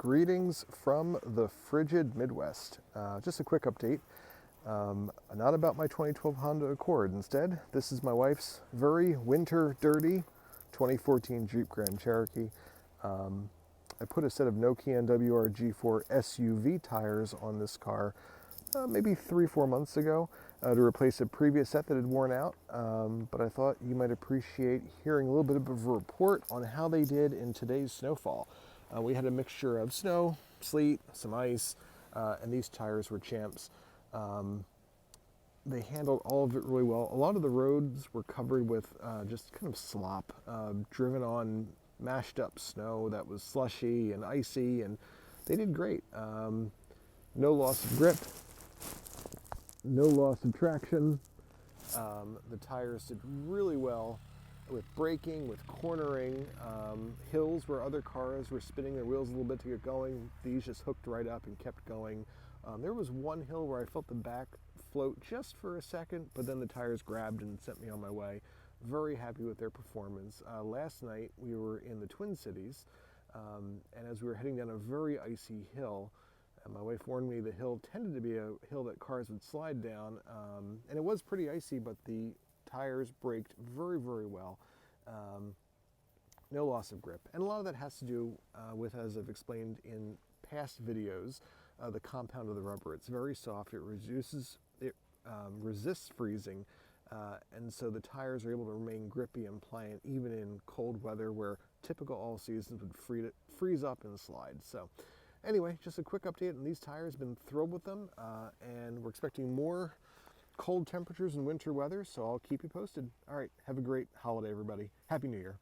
Greetings from the frigid Midwest. Just a quick update. Not about my 2012 Honda Accord. Instead, this is my wife's very winter dirty 2014 Jeep Grand Cherokee. I put a set of Nokian WR G4 SUV tires on this car maybe 3-4 months ago to replace a previous set that had worn out. But I thought you might appreciate hearing a little bit of a report on how they did in today's snowfall. We had a mixture of snow, sleet, some ice, and these tires were champs. They handled all of it really well. A lot of the roads were covered with just kind of slop, driven on mashed up snow that was slushy and icy, and they did great. No loss of grip, no loss of traction. The tires did really well with braking, with cornering, hills where other cars were spinning their wheels a little bit to get going. These just hooked right up and kept going. There was one hill where I felt the back float just for a second, but then the tires grabbed and sent me on my way. Very happy with their performance. Last night we were in the Twin Cities, and as we were heading down a very icy hill, my wife warned me the hill tended to be a hill that cars would slide down, and it was pretty icy, but the tires braked very, very well. No loss of grip. And a lot of that has to do with, as I've explained in past videos, the compound of the rubber. It's very soft. It resists freezing, and so the tires are able to remain grippy and pliant even in cold weather where typical all seasons would freeze up and slide. So anyway, just a quick update on these tires. Been thrilled with them, and we're expecting more cold temperatures and winter weather, so I'll keep you posted. All right, have a great holiday, everybody. Happy New Year.